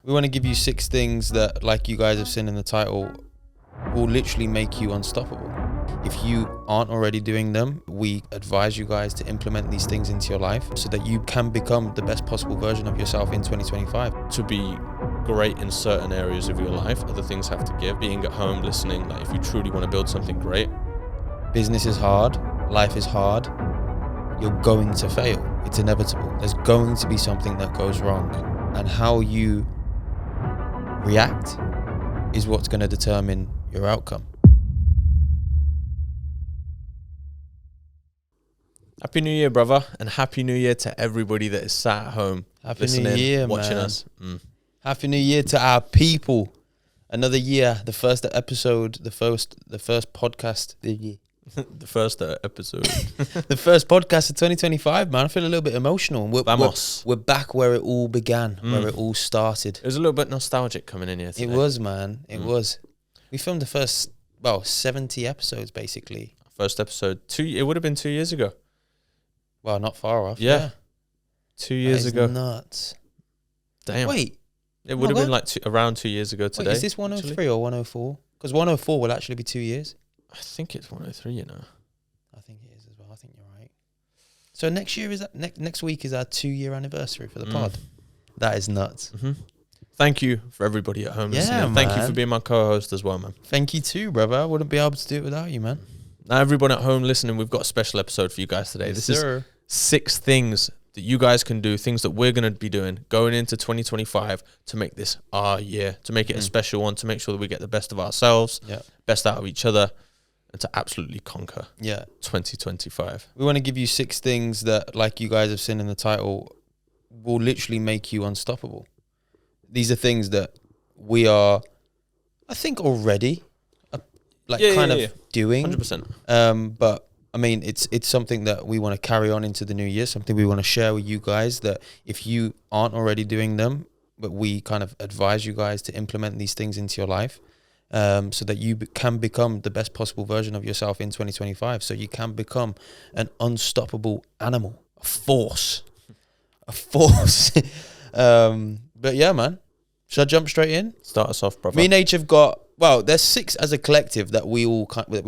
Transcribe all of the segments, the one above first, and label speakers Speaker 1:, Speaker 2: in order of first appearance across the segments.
Speaker 1: We want to give you 6 things that, like you guys have seen in the title, will literally make you unstoppable. If you aren't already doing them, we advise you guys to implement these things into your life so that you can become the best possible version of yourself in 2025.
Speaker 2: To be great in certain areas of your life, other things have to give. Being at home, listening, like if you truly want to build something great.
Speaker 1: Business is hard, life is hard, you're going to fail. It's inevitable. There's going to be something that goes wrong. And how you react is what's going to determine your outcome.
Speaker 2: Happy New Year, brother, and Happy New Year to everybody that is sat at home,
Speaker 1: Happy
Speaker 2: listening,
Speaker 1: New Year,
Speaker 2: watching
Speaker 1: man.
Speaker 2: us.
Speaker 1: Happy New Year to our people. Another year, the first episode, the first podcast.
Speaker 2: The first episode.
Speaker 1: The first podcast of 2025, man. I feel a little bit emotional.
Speaker 2: Vamos.
Speaker 1: We're back where it all began, where it all started.
Speaker 2: It was a little bit nostalgic coming in here today.
Speaker 1: It was, man. It was. We filmed the first, 70 episodes, basically.
Speaker 2: First episode, it would have been 2 years ago.
Speaker 1: Well, not far off.
Speaker 2: Yeah. 2 years ago.
Speaker 1: Nuts.
Speaker 2: Damn.
Speaker 1: Wait.
Speaker 2: It would have been like around 2 years ago today.
Speaker 1: Wait, is this 103 actually? Or 104? Because 104 will actually be 2 years.
Speaker 2: I think it's 103, you know.
Speaker 1: I think it is as well. I think you're right. So next year is next week is our 2-year anniversary for the pod. That is nuts.
Speaker 2: Mm-hmm. Thank you for everybody at home listening.
Speaker 1: Man.
Speaker 2: Thank you for being my co-host as well, man.
Speaker 1: Thank you too, brother. I wouldn't be able to do it without you, man.
Speaker 2: Now, everyone at home listening, we've got a special episode for you guys today.
Speaker 1: Yes,
Speaker 2: this
Speaker 1: sir.
Speaker 2: is 6 things that you guys can do, things that we're going to be doing going into 2025 to make this our year, to make it a special one, to make sure that we get the best of ourselves, best out of each other, and to absolutely conquer 2025.
Speaker 1: We want to give you 6 things that, like you guys have seen in the title, will literally make you unstoppable. These are things that we are, I think, already doing.
Speaker 2: 100%.
Speaker 1: But I mean, it's something that we want to carry on into the new year, something we want to share with you guys, that if you aren't already doing them, but we kind of advise you guys to implement these things into your life, so that you can become the best possible version of yourself in 2025. So you can become an unstoppable animal, a force. But yeah, man. Should I jump straight in?
Speaker 2: Start us off, brother.
Speaker 1: Me and H have got, there's 6 as a collective that we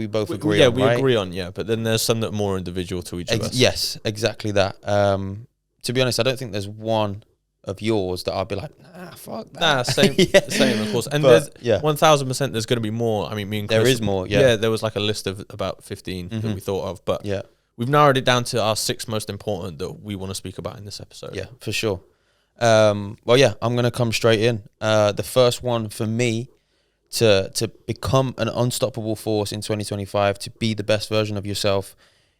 Speaker 1: both agree on,
Speaker 2: we agree on, but then there's some that are more individual to each of us.
Speaker 1: Yes, exactly that. To be honest, I don't think there's one of yours that I'll be like, nah, fuck that.
Speaker 2: Nah, same, of course. And there's 1,000% there's going to be more. I mean, me and Chris,
Speaker 1: there is more,
Speaker 2: Yeah, there was like a list of about 15 that we thought of, but we've narrowed it down to our 6 most important that we want to speak about in this episode.
Speaker 1: Yeah, for sure. I'm going to come straight in. The first one for me to become an unstoppable force in 2025, to be the best version of yourself,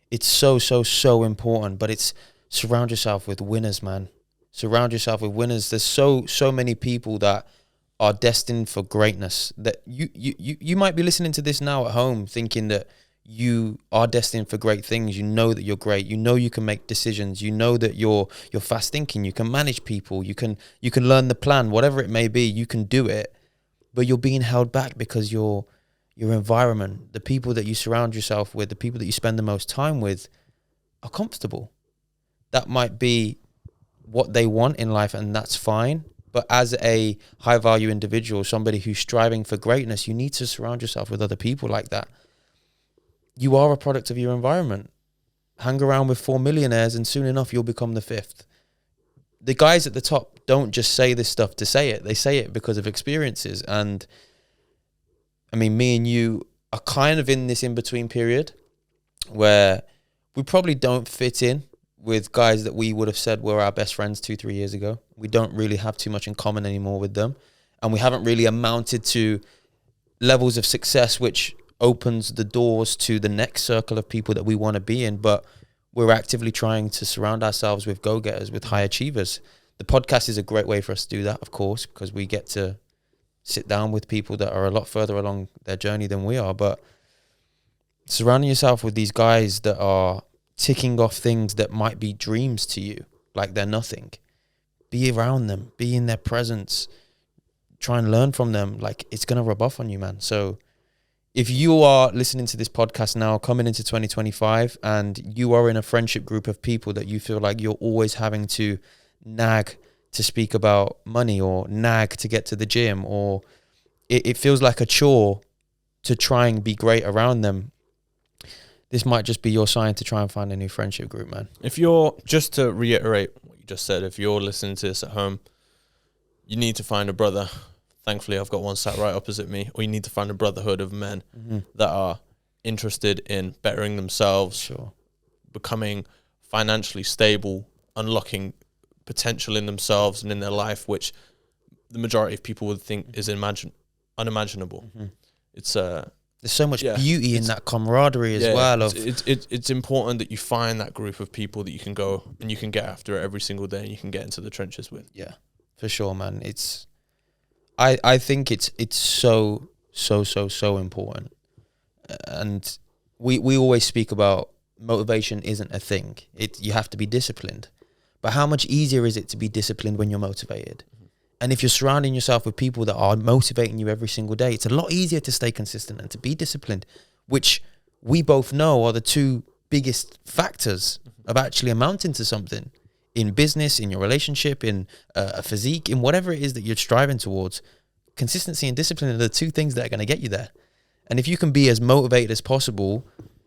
Speaker 1: it's so important, but it's surround yourself with winners, man. Surround yourself with winners. There's so many people that are destined for greatness, that you might be listening to this now at home thinking that you are destined for great things. You know that you're great. You know you can make decisions. You know that you're fast thinking. You can manage people. You can learn the plan, whatever it may be. You can do it, but you're being held back because your environment, the people that you surround yourself with, the people that you spend the most time with, are comfortable. That might be what they want in life, and that's fine. But as a high value individual, somebody who's striving for greatness, you need to surround yourself with other people like that. You are a product of your environment. Hang around with 4 millionaires and soon enough you'll become the 5th. The guys at the top don't just say this stuff to say it. They say it because of experiences. And I mean, me and you are kind of in this in-between period where we probably don't fit in with guys that we would have said were our best friends 2-3 years ago. We don't really have too much in common anymore with them. And we haven't really amounted to levels of success which opens the doors to the next circle of people that we want to be in. But we're actively trying to surround ourselves with go-getters, with high achievers. The podcast is a great way for us to do that, of course, because we get to sit down with people that are a lot further along their journey than we are. But surrounding yourself with these guys that are ticking off things that might be dreams to you, like they're nothing. Be around them, be in their presence, try and learn from them. Like, it's going to rub off on you, man. So if you are listening to this podcast now, coming into 2025, and you are in a friendship group of people that you feel like you're always having to nag to speak about money or nag to get to the gym, or it feels like a chore to try and be great around them, this might just be your sign to try and find a new friendship group, man.
Speaker 2: If you're, just to reiterate what you just said, if you're listening to this at home, you need to find a brother. Thankfully, I've got one sat right opposite me. Or you need to find a brotherhood of men that are interested in bettering themselves, becoming financially stable, unlocking potential in themselves and in their life, which the majority of people would think is unimaginable. It's
Speaker 1: there's so much beauty in that camaraderie as well.
Speaker 2: It's important that you find that group of people that you can go and you can get after it every single day and you can get into the trenches with.
Speaker 1: Yeah, for sure, man. I think it's so important. And we always speak about motivation isn't a thing. You have to be disciplined. But how much easier is it to be disciplined when you're motivated? And if you're surrounding yourself with people that are motivating you every single day, it's a lot easier to stay consistent and to be disciplined, which we both know are the two biggest factors of actually amounting to something in business, in your relationship, in a physique, in whatever it is that you're striving towards. Consistency and discipline are the two things that are going to get you there. And if you can be as motivated as possible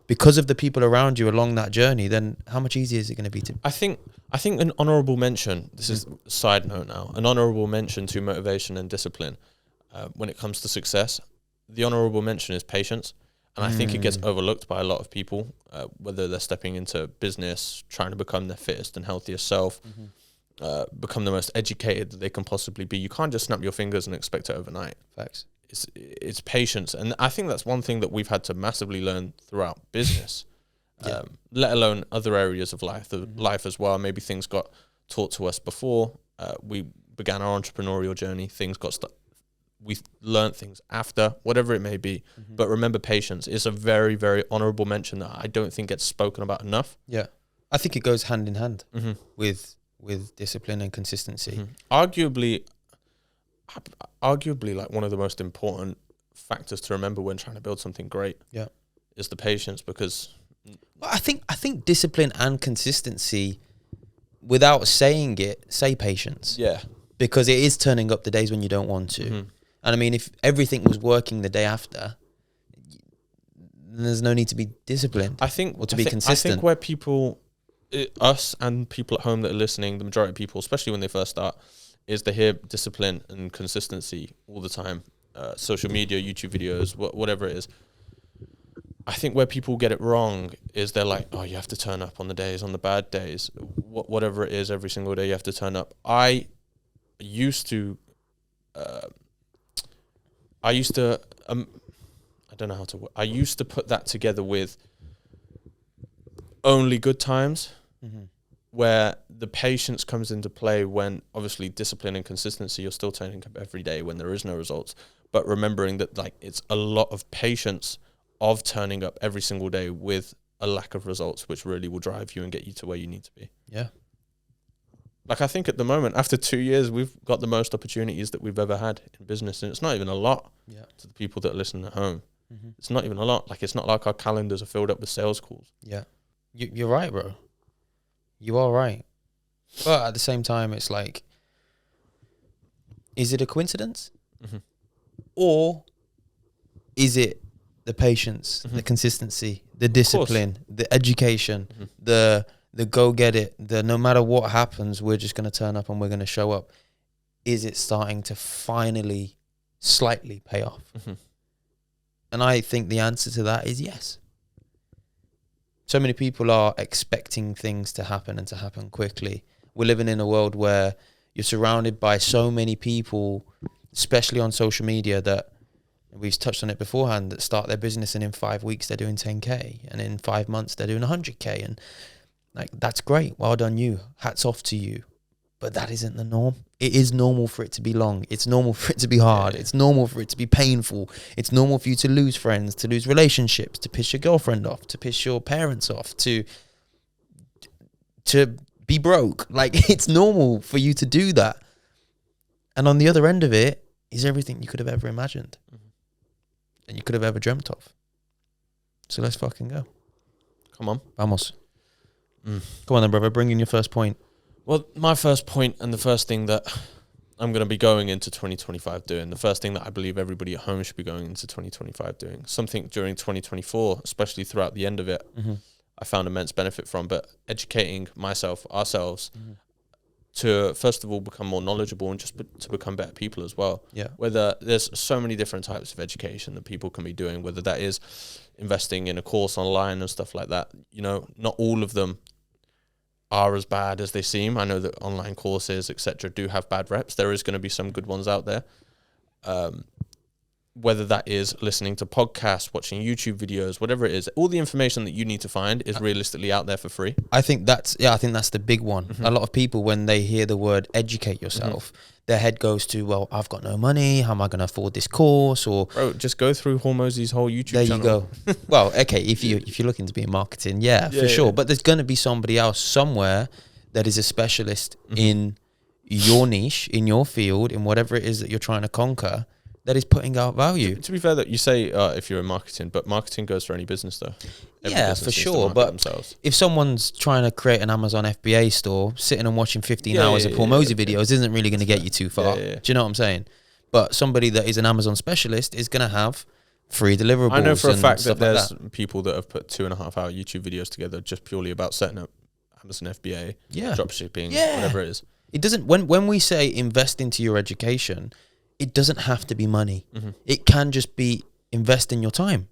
Speaker 1: because of the people around you along that journey, then how much easier is it going to be to?
Speaker 2: I think an honourable mention, this is a side note now, an honourable mention to motivation and discipline when it comes to success. The honourable mention is patience. And I think it gets overlooked by a lot of people, whether they're stepping into business, trying to become their fittest and healthiest self, become the most educated that they can possibly be. You can't just snap your fingers and expect it overnight.
Speaker 1: Facts.
Speaker 2: It's patience. And I think that's one thing that we've had to massively learn throughout business, let alone other areas of life as well. Maybe things got taught to us before we began our entrepreneurial journey. Things got we learned things after, whatever it may be. But remember, patience is a very, very honourable mention that I don't think gets spoken about enough.
Speaker 1: Yeah. I think it goes hand in hand with discipline and consistency.
Speaker 2: Arguably, like one of the most important factors to remember when trying to build something great is the patience, because
Speaker 1: I think discipline and consistency, without saying it, say patience.
Speaker 2: Yeah.
Speaker 1: Because it is turning up the days when you don't want to. And I mean, if everything was working the day after, then there's no need to be disciplined.
Speaker 2: I think,
Speaker 1: or to be consistent.
Speaker 2: I think where people, us and people at home that are listening, the majority of people, especially when they first start, is they hear discipline and consistency all the time. Social media, YouTube videos, whatever it is. I think where people get it wrong is they're like, oh, you have to turn up on the bad days, whatever it is, every single day you have to turn up. I used to put that together with only good times, where the patience comes into play when obviously discipline and consistency, you're still turning up every day when there is no results, but remembering that like it's a lot of patience of turning up every single day with a lack of results, which really will drive you and get you to where you need to be.
Speaker 1: Yeah.
Speaker 2: Like, I think at the moment, after 2 years, we've got the most opportunities that we've ever had in business. And it's not even a lot to the people that are listening at home. It's not even a lot. Like, it's not like our calendars are filled up with sales calls.
Speaker 1: Yeah. You're right, bro. You are right. But at the same time, it's like, is it a coincidence? Or is it the patience, the consistency, the discipline, the education, the go get it, the no matter what happens, we're just going to turn up and we're going to show up? Is it starting to finally slightly pay off? And I think the answer to that is yes. So many people are expecting things to happen and to happen quickly. We're living in a world where you're surrounded by so many people, especially on social media, that we've touched on it beforehand, that start their business and in 5 weeks they're doing 10K and in 5 months they're doing 100K. And like, that's great. Well done you. Hats off to you. But that isn't the norm. It is normal for it to be long. It's normal for it to be hard. It's normal for it to be painful. It's normal for you to lose friends, to lose relationships, to piss your girlfriend off, to piss your parents off, to be broke. Like, it's normal for you to do that. And on the other end of it is everything you could have ever imagined and you could have ever dreamt of. So let's fucking go.
Speaker 2: Come on.
Speaker 1: Vamos. Come on then, brother. Bring in your first point.
Speaker 2: Well, my first point and the first thing that I'm going to be going into 2025 doing, the first thing that I believe everybody at home should be going into 2025 doing, something during 2024, especially throughout the end of it, I found immense benefit from, but educating myself, ourselves, to first of all become more knowledgeable and just to become better people as well.
Speaker 1: Yeah.
Speaker 2: Whether there's so many different types of education that people can be doing, whether that is investing in a course online and stuff like that, you know, not all of them are as bad as they seem. I know that online courses, etc., do have bad reps. There is going to be some good ones out there. Whether that is listening to podcasts, watching YouTube videos, whatever it is, all the information that you need to find is realistically out there for free.
Speaker 1: I think that's the big one. A lot of people, when they hear the word educate yourself, their head goes to, well, I've got no money. How am I going to afford this course? Or
Speaker 2: bro, just go through Hormozy's whole YouTube channel.
Speaker 1: There you go. Well, okay, if you're looking to be in marketing, for sure. But there's going to be somebody else somewhere that is a specialist in your niche, in your field, in whatever it is that you're trying to conquer, that is putting out value.
Speaker 2: To be fair, that you say if you're in marketing, but marketing goes for any business though. Every
Speaker 1: yeah,
Speaker 2: business
Speaker 1: for sure. But
Speaker 2: themselves.
Speaker 1: If someone's trying to create an Amazon FBA store, sitting and watching 15 hours of Hormozy videos isn't really going to get you too far. Do you know what I'm saying? But somebody that is an Amazon specialist is going to have free deliverables.
Speaker 2: I know for a fact that there's
Speaker 1: like
Speaker 2: people that have put 2.5 hour YouTube videos together just purely about setting up Amazon FBA, dropshipping, whatever it is.
Speaker 1: It doesn't. When we say invest into your education, it doesn't have to be money. It can just be invest in your time.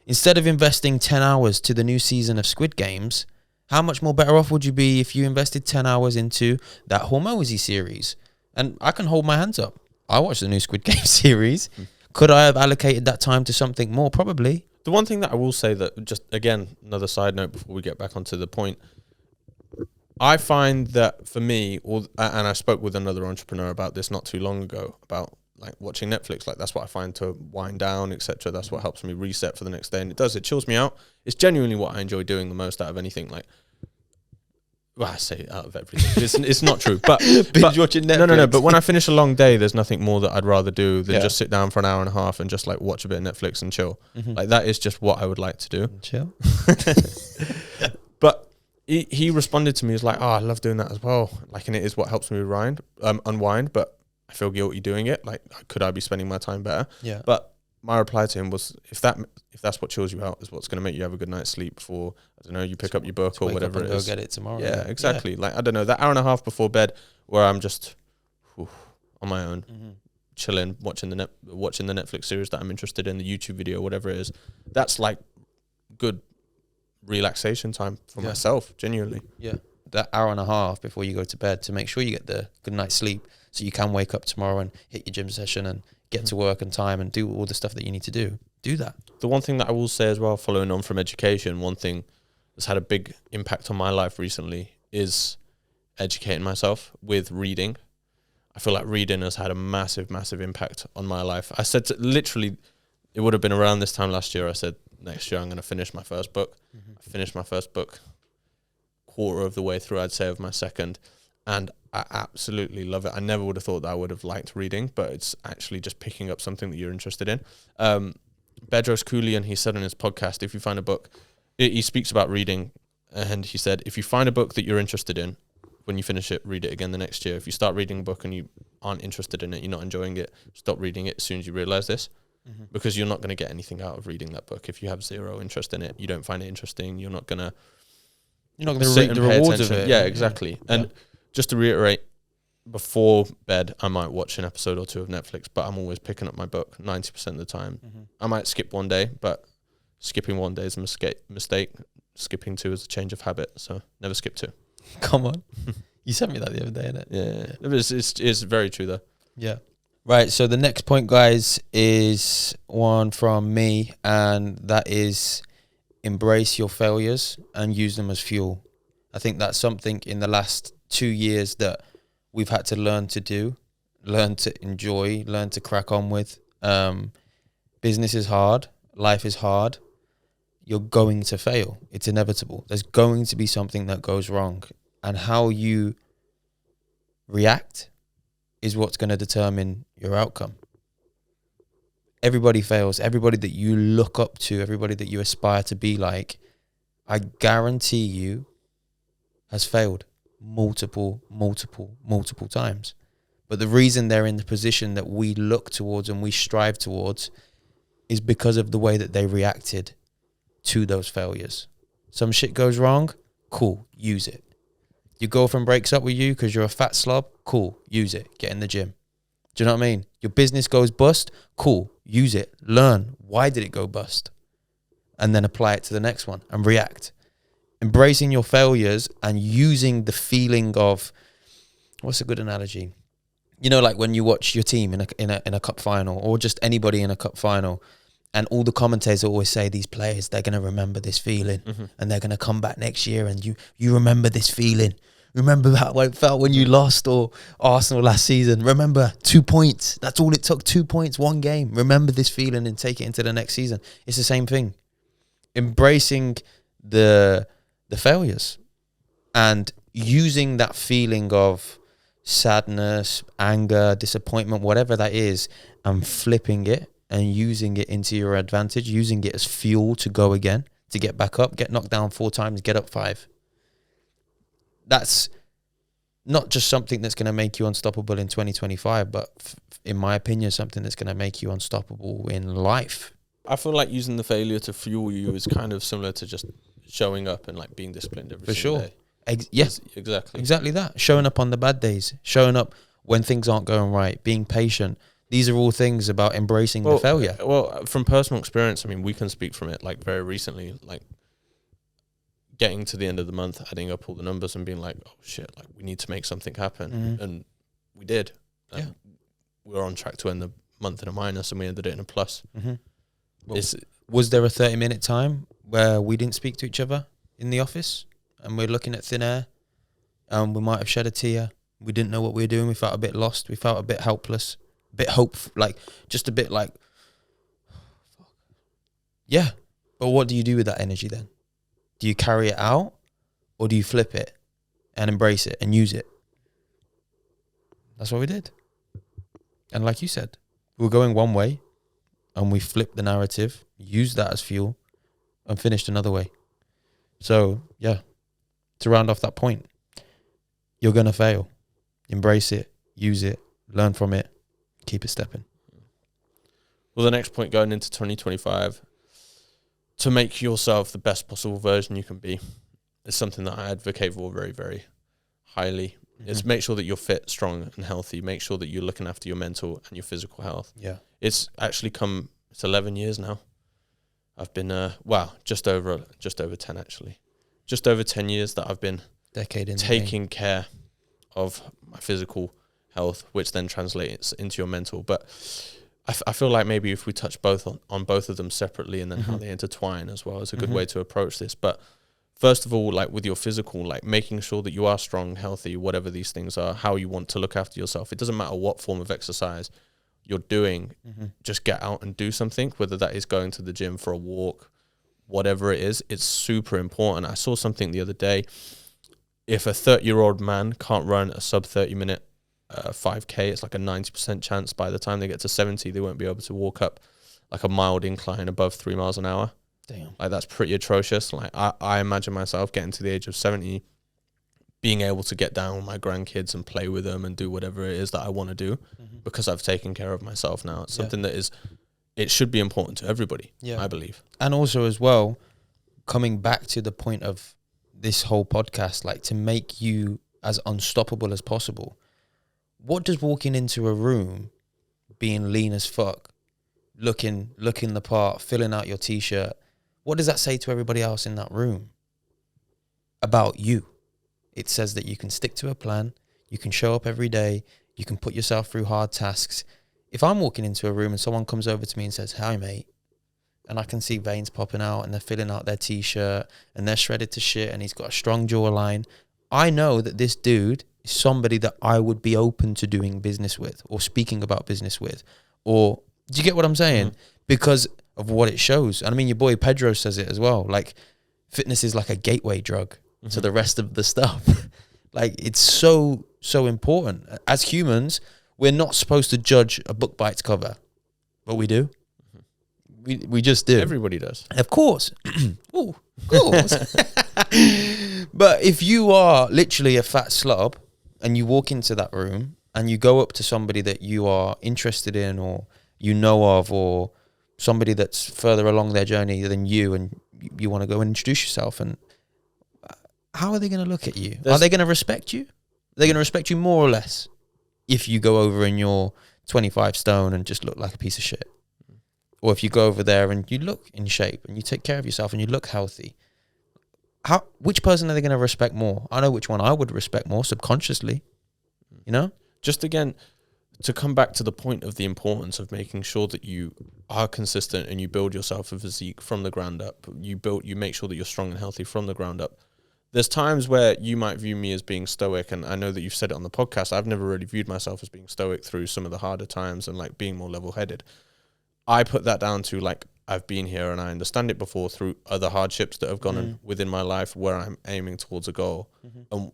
Speaker 1: Instead of investing 10 hours to the new season of Squid Games, how much more better off would you be if you invested 10 hours into that Hormozy series? And I can hold my hands up. I watched the new Squid Game series. Could I have allocated that time to something more? Probably.
Speaker 2: The one thing that I will say, that just, again, another side note before we get back onto the point, I find that for me, and I spoke with another entrepreneur about this not too long ago, about like watching Netflix. Like, that's what I find to wind down, etc. That's what helps me reset for the next day, and it chills me out. It's genuinely what I enjoy doing the most out of anything. Like, well, I say out of everything. It's not true, but
Speaker 1: watching Netflix.
Speaker 2: No. But when I finish a long day, there's nothing more that I'd rather do than just sit down for an hour and a half and just like watch a bit of Netflix and chill. Like, that is just what I would like to do.
Speaker 1: Chill.
Speaker 2: But he responded to me, he's like, oh, I love doing that as well. Like, and it is what helps me unwind, but I feel guilty doing it. Like, could I be spending my time better?
Speaker 1: Yeah.
Speaker 2: But my reply to him was, if that's what chills you out, is what's going to make you have a good night's sleep before, I don't know, you pick up your book or whatever it is.
Speaker 1: Go get it tomorrow.
Speaker 2: Yeah, exactly. Like, I don't know, that hour and a half before bed where I'm just on my own, chilling, watching the Netflix series that I'm interested in, the YouTube video, whatever it is. That's like good relaxation time for myself, genuinely.
Speaker 1: Yeah. That hour and a half before you go to bed to make sure you get the good night's sleep, so you can wake up tomorrow and hit your gym session and get to work on time and do all the stuff that you need to do. Do that.
Speaker 2: The one thing that I will say as well, following on from education, one thing that's had a big impact on my life recently is educating myself with reading. I feel like reading has had a massive, massive impact on my life. I said literally, it would have been around this time last year, I said, next year I'm going to finish my first book. I finished my first book, quarter of the way through, I'd say, of my second. And I absolutely love it. I never would have thought that I would have liked reading, but it's actually just picking up something that you're interested in. Bedros Koulian, he said on his podcast, if you find a book, he speaks about reading, and he said, if you find a book that you're interested in, when you finish it, read it again the next year. If you start reading a book and you aren't interested in it, you're not enjoying it, stop reading it as soon as you realize this, because you're not going to get anything out of reading that book. If you have zero interest in it, you don't find it interesting, you're not going to
Speaker 1: reap the rewards of it.
Speaker 2: Yeah, exactly. And just to reiterate, before bed, I might watch an episode or two of Netflix, but I'm always picking up my book 90% of the time. I might skip one day, but skipping one day is a mistake. Skipping two is a change of habit, so never skip two.
Speaker 1: Come on. You sent me that the other day, innit?
Speaker 2: Yeah. It's very true, though.
Speaker 1: Yeah. Right, so the next point, guys, is one from me, and that is embrace your failures and use them as fuel. I think that's something in the last 2 years that we've had to learn to do, learn to enjoy, learn to crack on with. Business is hard. Life is hard. You're going to fail. It's inevitable. There's going to be something that goes wrong. And how you react is what's going to determine your outcome. Everybody fails. Everybody that you look up to, everybody that you aspire to be like, I guarantee you has failed. multiple times. But the reason they're in the position that we look towards and we strive towards is because of the way that they reacted to those failures. Some shit goes wrong, cool, use it. Your girlfriend breaks up with you because you're a fat slob, cool, use it, get in the gym. Do you know what I mean? Your business goes bust, cool, use it, learn, why did it go bust? And then apply it to the next one and react. Embracing your failures and using the feeling of, what's a good analogy? You know, like when you watch your team in a cup final, or just anybody in a cup final, and all the commentators always say these players, they're going to remember this feeling, and they're going to come back next year, and you remember this feeling. Remember how it felt when you lost or Arsenal last season. Remember 2 points. That's all it took, 2 points, one game. Remember this feeling and take it into the next season. It's the same thing. Embracing the failures and using that feeling of sadness, anger, disappointment, whatever that is, and flipping it and using it into your advantage, using it as fuel to go again, to get back up, get knocked down 4 times, get up 5. That's not just something that's going to make you unstoppable in 2025, but in my opinion, something that's going to make you unstoppable in life.
Speaker 2: I feel like using the failure to fuel you is kind of similar to just showing up and like being disciplined every single day.
Speaker 1: Yes, exactly that. Showing up on the bad days, showing up when things aren't going right, being patient. These are all things about embracing the failure.
Speaker 2: Well, from personal experience, I mean, we can speak from it like very recently, like getting to the end of the month, adding up all the numbers and being like, oh shit, like we need to make something happen. And we did. We were on track to end the month in a minus and we ended it in a plus.
Speaker 1: Well, was there a 30-minute time where we didn't speak to each other in the office and we're looking at thin air and we might have shed a tear? We didn't know what we were doing. We felt a bit lost. We felt a bit helpless, a bit just a bit like, yeah. But what do you do with that energy then? Do you carry it out or do you flip it and embrace it and use it? That's what we did. And like you said, we were going one way and we flipped the narrative, used that as fuel and finished another way. So, yeah, to round off that point, you're going to fail. Embrace it, use it, learn from it, keep it stepping.
Speaker 2: Well, the next point going into 2025, to make yourself the best possible version you can be, is something that I advocate for very, very highly. Is make sure that you're fit, strong and healthy. Make sure that you're looking after your mental and your physical health. Yeah. It's actually it's 11 years now. I've been, just over 10 actually. Just over 10 years that I've been taking care of my physical health, which then translates into your mental. But I feel like maybe if we touch on both of them separately and then how they intertwine as well is a good way to approach this. But first of all, like with your physical, like making sure that you are strong, healthy, whatever these things are, how you want to look after yourself. It doesn't matter what form of exercise you're doing, just get out and do something, whether that is going to the gym for a walk, whatever it is, it's super important. I saw something the other day. If a 30-year-old man can't run a sub 30-minute 5K, it's like a 90% chance by the time they get to 70, they won't be able to walk up like a mild incline above 3 miles an hour. Damn. Like that's pretty atrocious. Like I imagine myself getting to the age of 70, being able to get down with my grandkids and play with them and do whatever it is that I want to do because I've taken care of myself now. It's something that it should be important to everybody, I believe.
Speaker 1: And also as well, coming back to the point of this whole podcast, like to make you as unstoppable as possible. What does walking into a room, being lean as fuck, looking the part, filling out your t-shirt, what does that say to everybody else in that room about you? It says that you can stick to a plan, you can show up every day, you can put yourself through hard tasks. If I'm walking into a room and someone comes over to me and says, "Hi, mate," and I can see veins popping out and they're filling out their t-shirt and they're shredded to shit and he's got a strong jawline, I know that this dude is somebody that I would be open to doing business with or speaking about business with. Or, do you get what I'm saying? Because of what it shows. And I mean, your boy Pedro says it as well. Like, fitness is like a gateway drug to the rest of the stuff. Like, it's so, so important. As humans, we're not supposed to judge a book by its cover, but we do. We just do.
Speaker 2: Everybody does.
Speaker 1: Of course. Ooh, of course. But if you are literally a fat slob and you walk into that room and you go up to somebody that you are interested in or you know of, or somebody that's further along their journey than you, and you want to go and introduce yourself, and how are they going to look at you? Are they going to respect you? Are they going to respect you more or less if you go over and you're 25 stone and just look like a piece of shit? Or if you go over there and you look in shape and you take care of yourself and you look healthy, which person are they going to respect more? I know which one I would respect more subconsciously, you know?
Speaker 2: Just again, to come back to the point of the importance of making sure that you are consistent and you build yourself a physique from the ground up. You make sure that you're strong and healthy from the ground up. There's times where you might view me as being stoic, and I know that you've said it on the podcast. I've never really viewed myself as being stoic through some of the harder times and like being more level-headed. I put that down to like, I've been here and I understand it before through other hardships that have gone on within my life where I'm aiming towards a goal, and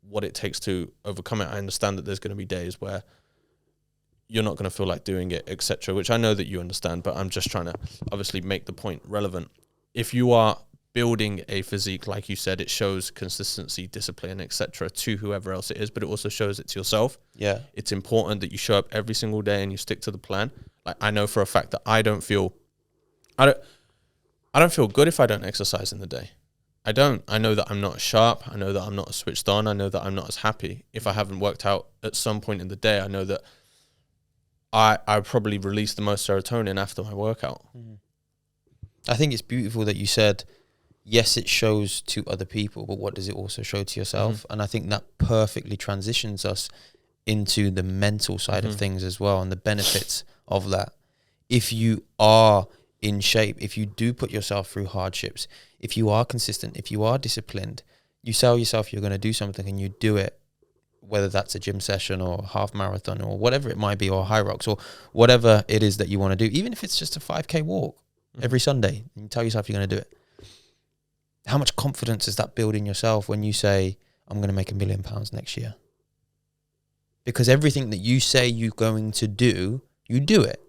Speaker 2: what it takes to overcome it. I understand that there's going to be days where you're not going to feel like doing it, etc., which I know that you understand, but I'm just trying to obviously make the point relevant. If you are building a physique, like you said, it shows consistency, discipline, etc., to whoever else it is, but it also shows it to yourself.
Speaker 1: Yeah.
Speaker 2: It's important that you show up every single day and you stick to the plan. Like, I know for a fact that I don't feel good if I don't exercise in the day. I don't. I know that I'm not as sharp. I know that I'm not as switched on. I know that I'm not as happy if I haven't worked out at some point in the day. I know that I probably release the most serotonin after my workout.
Speaker 1: I think it's beautiful that you said, yes, it shows to other people, but what does it also show to yourself? And I think that perfectly transitions us into the mental side of things as well, and the benefits of that. If you are in shape, if you do put yourself through hardships, if you are consistent, if you are disciplined, you tell yourself you're going to do something and you do it, whether that's a gym session or a half marathon or whatever it might be, or high rocks or whatever it is that you want to do, even if it's just a 5K walk every Sunday, and you tell yourself you're going to do it. How much confidence does that build in yourself when you say, I'm going to make £1 million next year? Because everything that you say you're going to do, you do it.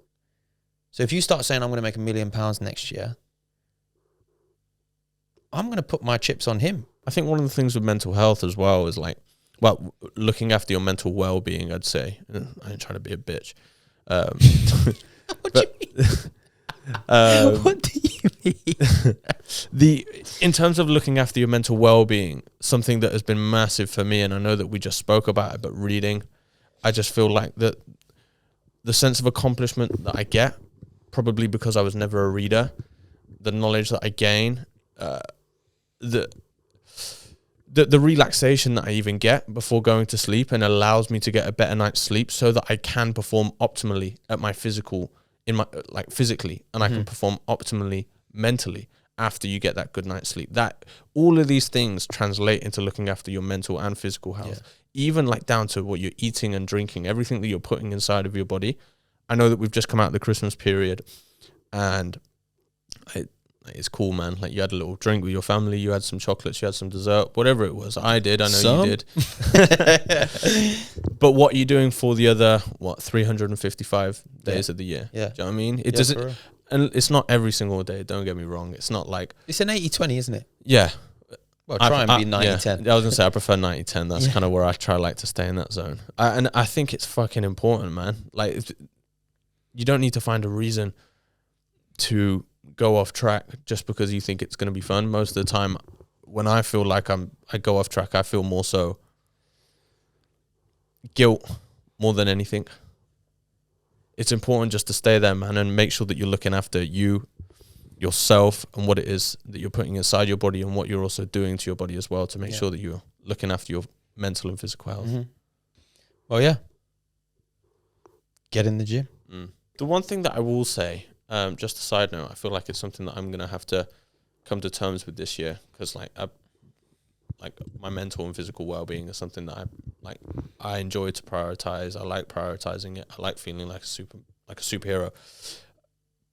Speaker 1: So if you start saying, I'm going to make £1 million next year, I'm going to put my chips on him.
Speaker 2: I think one of the things with mental health as well is like, well, looking after your mental well-being, I'd say. I ain't trying to be a bitch.
Speaker 1: What do you mean?
Speaker 2: In terms of looking after your mental well-being, something that has been massive for me, and I know that we just spoke about it, but reading, I just feel like that the sense of accomplishment that I get, probably because I was never a reader, the knowledge that I gain, the relaxation that I even get before going to sleep, and allows me to get a better night's sleep so that I can perform optimally at my physically, and I can perform optimally mentally after you get that good night's sleep. That all of these things translate into looking after your mental and physical health, even like down to what you're eating and drinking, everything that you're putting inside of your body. I know that we've just come out of the Christmas period, and it's cool, man. Like, you had a little drink with your family, you had some chocolates, you had some dessert, whatever it was. I did. I know you did. But what are you doing for the other 355 days of the year? Yeah. Do you know what I mean? It doesn't, and it's not every single day. Don't get me wrong. It's not like,
Speaker 1: it's an 80-20, isn't it?
Speaker 2: Yeah.
Speaker 1: Well, try and be 90-10.
Speaker 2: Yeah. I was gonna say I prefer 90-10. That's kind of where I try like to stay in that zone. And I think it's fucking important, man. Like, you don't need to find a reason to go off track just because you think it's going to be fun. Most of the time when I feel like I go off track, I feel more so guilt more than anything. It's important just to stay there, man, and make sure that you're looking after yourself and what it is that you're putting inside your body, and what you're also doing to your body as well, to make sure that you're looking after your mental and physical health.
Speaker 1: Well, yeah. Get in the gym.
Speaker 2: The one thing that I will say, just a side note, I feel like it's something that I'm going to have to come to terms with this year, because my mental and physical well-being is something that I enjoy to prioritize. I like prioritizing it. I like feeling like a superhero.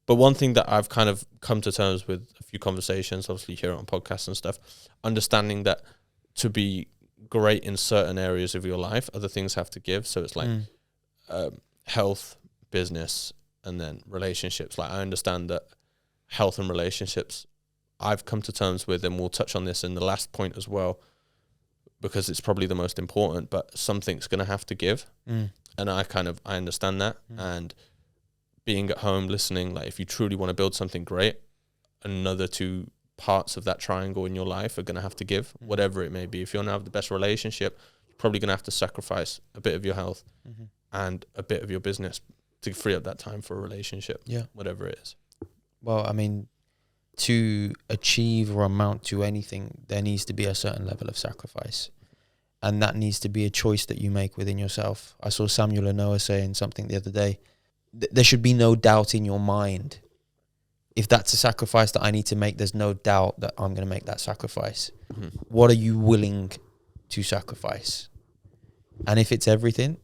Speaker 2: But one thing that I've kind of come to terms with, a few conversations, obviously here on podcasts and stuff, understanding that to be great in certain areas of your life, other things have to give. So it's like health, business, and then relationships. Like, I understand that health and relationships I've come to terms with, and we'll touch on this in the last point as well, because it's probably the most important, but something's going to have to give. And I understand that. And being at home, listening, like if you truly want to build something great, another two parts of that triangle in your life are going to have to give, whatever it may be. If you want to have the best relationship, you're probably going to have to sacrifice a bit of your health and a bit of your business to free up that time for a relationship, whatever it is.
Speaker 1: Well, I mean, to achieve or amount to anything, there needs to be a certain level of sacrifice. And that needs to be a choice that you make within yourself. I saw Samuel Noah saying something the other day. There should be no doubt in your mind. If that's a sacrifice that I need to make, there's no doubt that I'm going to make that sacrifice. What are you willing to sacrifice? And if it's everything,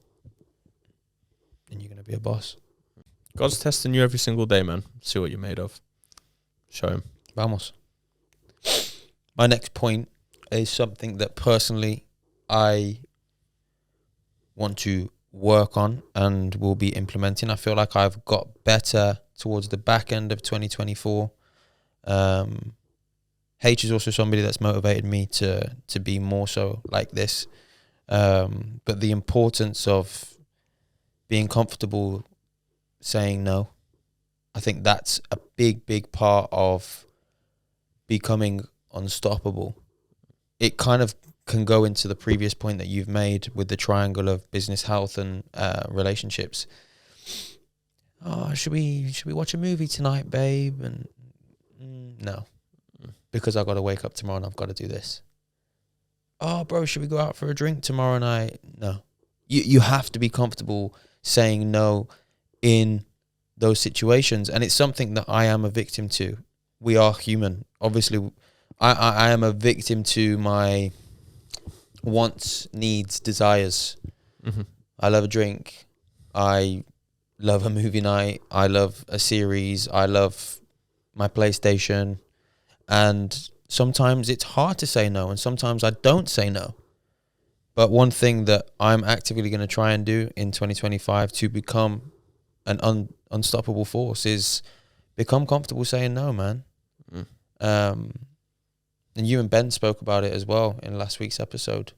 Speaker 1: then you're going to be a boss.
Speaker 2: God's testing you every single day, man. See what you're made of. Show him.
Speaker 1: Vamos. My next point is something that personally I want to work on and will be implementing. I feel like I've got better towards the back end of 2024. H is also somebody that's motivated me to be more so like this. But the importance of being comfortable saying no, I think that's a big part of becoming unstoppable. It kind of can go into the previous point that you've made with the triangle of business, health, and relationships. Oh, should we watch a movie tonight, babe? And no, because I've got to wake up tomorrow and I've got to do this. Oh, bro, should we go out for a drink tomorrow night? No. You have to be comfortable saying no in those situations. And it's something that I am a victim to. We are human. Obviously, I am a victim to my wants, needs, desires. I love a drink. I love a movie night. I love a series. I love my PlayStation. And sometimes it's hard to say no, and sometimes I don't say no. But one thing that I'm actively going to try and do in 2025 to become an unstoppable force is become comfortable saying no, man. And you and Ben spoke about it as well in last week's episode.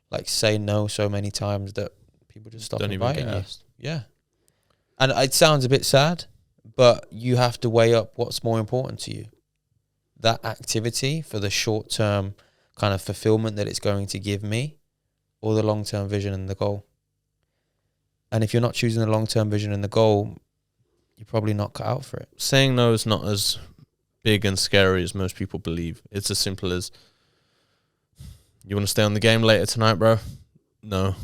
Speaker 1: Like, say no so many times that people just stop inviting you. Yeah. And it sounds a bit sad, but you have to weigh up what's more important to you. That activity for the short-term kind of fulfillment that it's going to give me, or the long-term vision and the goal. And if you're not choosing the long-term vision and the goal, you're probably not cut out for it.
Speaker 2: Saying no is not as big and scary as most people believe. It's as simple as, you want to stay on the game later tonight, bro? No.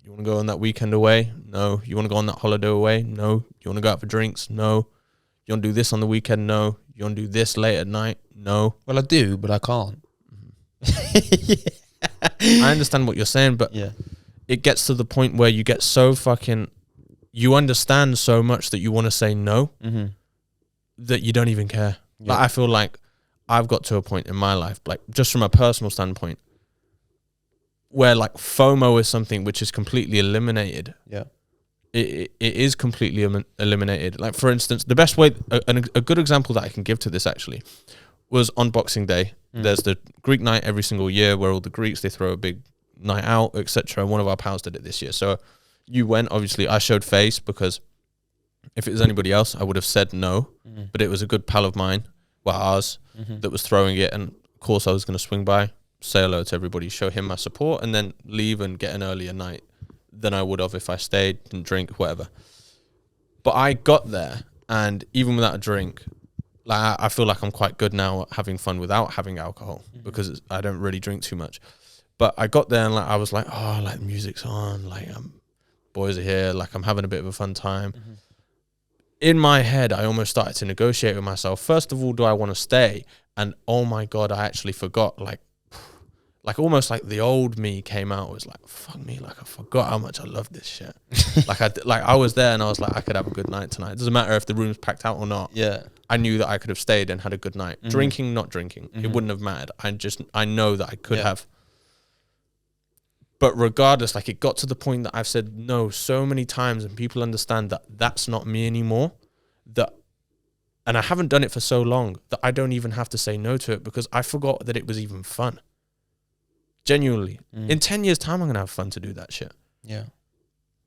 Speaker 2: You want to go on that weekend away? No. You want to go on that holiday away? No. You want to go out for drinks? No. You want to do this on the weekend? No. You want to do this late at night? No.
Speaker 1: Well, I do, but I can't.
Speaker 2: I understand what you're saying, but it gets to the point where you get so you understand so much that you want to say no, that you don't even care. Like, I feel like I've got to a point in my life, like just from a personal standpoint, where like FOMO is something which is completely eliminated.
Speaker 1: Yeah.
Speaker 2: It is completely eliminated. Like, for instance, the best way, a good example that I can give to this actually was on Boxing Day. There's the Greek night every single year where all the Greeks, they throw a big night out, etc. One of our pals did it this year. So you went, obviously I showed face, because if it was anybody else, I would have said no, but it was a good pal of mine, ours, that was throwing it. And of course I was going to swing by, say hello to everybody, show him my support, and then leave and get an earlier night than I would have if I stayed and drink, whatever. But I got there, and even without a drink, like I feel like I'm quite good now at having fun without having alcohol, because I don't really drink too much. But I got there and like I was like, oh, like the music's on, like boys are here, like I'm having a bit of a fun time. In my head, I almost started to negotiate with myself. First of all, do I want to stay? And oh my God, I actually forgot, like almost like the old me came out, was like, fuck me, like I forgot how much I love this shit. I was there and I was like, I could have a good night tonight. It doesn't matter if the room's packed out or not.
Speaker 1: Yeah.
Speaker 2: I knew that I could have stayed and had a good night. Drinking, not drinking. It wouldn't have mattered. I know that I could have. But regardless, like it got to the point that I've said no so many times, and people understand that that's not me anymore, that And I haven't done it for so long that I don't even have to say no to it because I forgot that it was even fun. Genuinely. In 10 years' time, I'm going to have fun to do that shit.
Speaker 1: Yeah.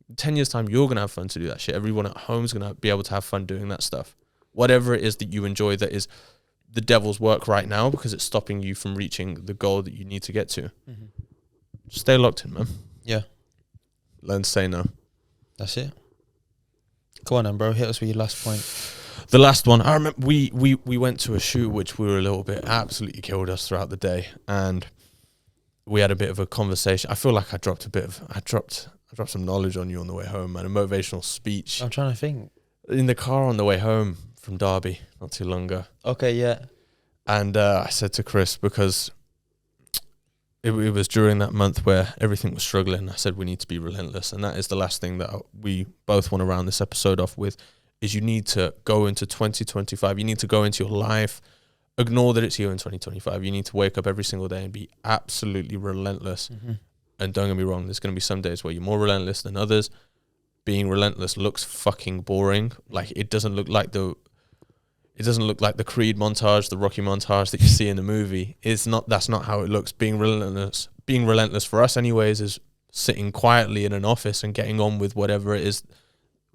Speaker 2: In 10 years' time, you're going to have fun to do that shit. Everyone at home is going to be able to have fun doing that stuff. Whatever it is that you enjoy that is the devil's work right now because it's stopping you from reaching the goal that you need to get to. Mm-hmm. Stay locked in, man.
Speaker 1: Yeah.
Speaker 2: Learn to say no.
Speaker 1: That's it. Come on then, bro. Hit us with your last point.
Speaker 2: The last one, I remember we went to a shoot which we were a little bit, absolutely killed us throughout the day, and we had a bit of a conversation. I feel like I dropped some knowledge on you on the way home, man. A motivational speech.
Speaker 1: I'm trying to think.
Speaker 2: In the car on the way home from Derby, not too long ago.
Speaker 1: Okay, yeah.
Speaker 2: And I said to Chris, because it was during that month where everything was struggling, I said we need to be relentless, and that is the last thing that we both want to round this episode off with. Is you need to go into 2025. You need to go into your life. Ignore that it's here in 2025. You need to wake up every single day and be absolutely relentless. Mm-hmm. And don't get me wrong, there's going to be some days where you're more relentless than others. Being relentless looks fucking boring. Like it doesn't look like the Creed montage, the Rocky montage that you see in the movie. That's not how it looks. Being relentless for us anyways is sitting quietly in an office and getting on with whatever it is.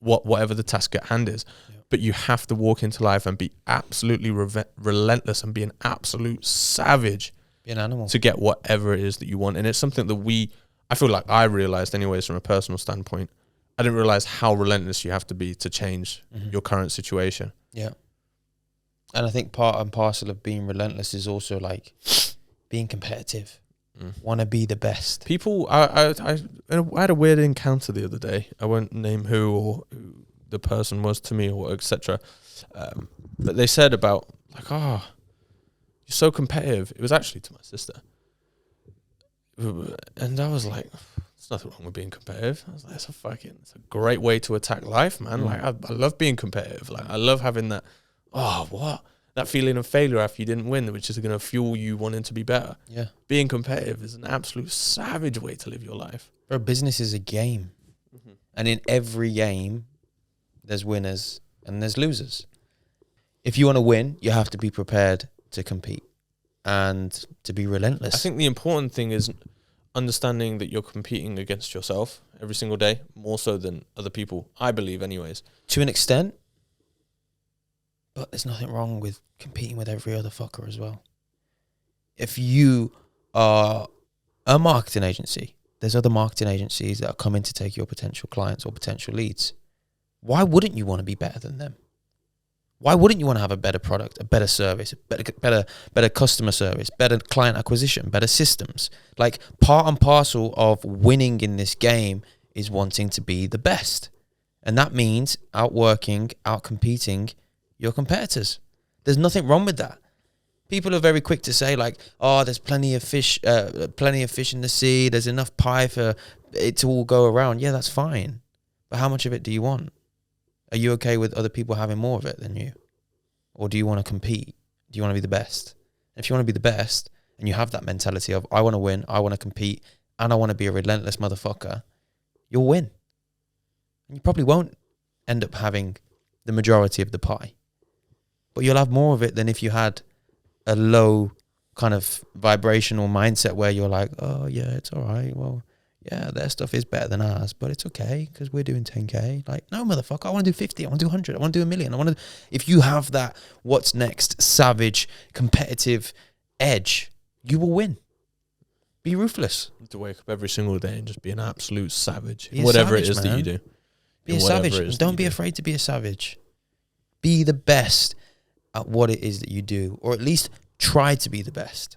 Speaker 2: Whatever the task at hand is. Yep. But you have to walk into life and be absolutely relentless and be an absolute savage.
Speaker 1: Be an animal.
Speaker 2: To get whatever it is that you want. And it's something that I feel like I realized anyways from a personal standpoint. I didn't realize how relentless you have to be to change your current situation.
Speaker 1: Yeah. And I think part and parcel of being relentless is also like being competitive. Want to be the best.
Speaker 2: People, I had a weird encounter the other day. I won't name who the person was to me or etc. But they said about like, you're so competitive. It was actually to my sister, and I was like, there's nothing wrong with being competitive. I was like, it's a great way to attack life, man. Like I love being competitive. Like I love having that. That feeling of failure after you didn't win, which is going to fuel you wanting to be better.
Speaker 1: Yeah.
Speaker 2: Being competitive is an absolute savage way to live your life.
Speaker 1: Bro, business is a game. Mm-hmm. And in every game, there's winners and there's losers. If you want to win, you have to be prepared to compete and to be relentless.
Speaker 2: I think the important thing is understanding that you're competing against yourself every single day, more so than other people, I believe anyways.
Speaker 1: To an extent. But there's nothing wrong with competing with every other fucker as well. If you are a marketing agency, there's other marketing agencies that are coming to take your potential clients or potential leads. Why wouldn't you want to be better than them? Why wouldn't you want to have a better product, a better service, better customer service, better client acquisition, better systems? Like part and parcel of winning in this game is wanting to be the best. And that means outworking, outcompeting your competitors. There's nothing wrong with that. People are very quick to say like, there's plenty of fish in the sea. There's enough pie for it to all go around. Yeah, that's fine. But how much of it do you want? Are you okay with other people having more of it than you? Or do you want to compete? Do you want to be the best? If you want to be the best and you have that mentality of, I want to win, I want to compete, and I want to be a relentless motherfucker, you'll win. And you probably won't end up having the majority of the pie. But you'll have more of it than if you had a low kind of vibrational mindset where you're like, oh, yeah, it's all right. Well, yeah, their stuff is better than ours, but it's okay because we're doing 10K. Like, no, motherfucker, I want to do 50. I want to do 100. I want to do 1 million. If you have that what's next savage, competitive edge, you will win. Be ruthless.
Speaker 2: To wake up every single day and just be an absolute savage. Whatever it is that you do.
Speaker 1: Be a savage. And don't be afraid to be a savage. Be the best at what it is that you do, or at least try to be the best.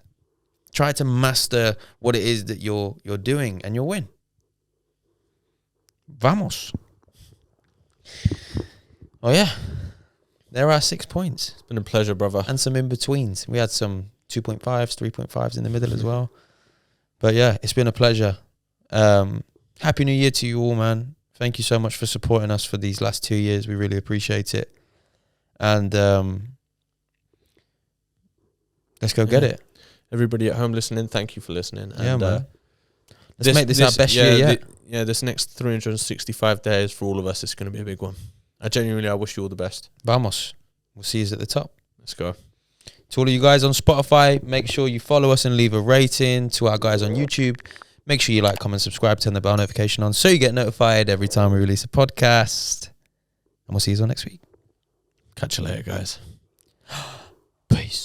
Speaker 1: Try to master what it is that you're doing, and you'll win. Vamos. Oh yeah, there are 6 points.
Speaker 2: It's been a pleasure, brother.
Speaker 1: And some in betweens. We had some 2.5s, 3.5s in the middle as well. But yeah, it's been a pleasure. Happy New Year to you all, man. Thank you so much for supporting us for these last 2 years. We really appreciate it. And let's go get it.
Speaker 2: Everybody at home listening, thank you for listening.
Speaker 1: And, man. Let's make this our best year yet.
Speaker 2: This next 365 days for all of us is going to be a big one. I wish you all the best.
Speaker 1: Vamos. We'll see you at the top.
Speaker 2: Let's go.
Speaker 1: To all of you guys on Spotify, make sure you follow us and leave a rating. To our guys on YouTube, make sure you like, comment, subscribe, turn the bell notification on so you get notified every time we release a podcast. And we'll see you all next week.
Speaker 2: Catch you later, guys.
Speaker 1: Peace.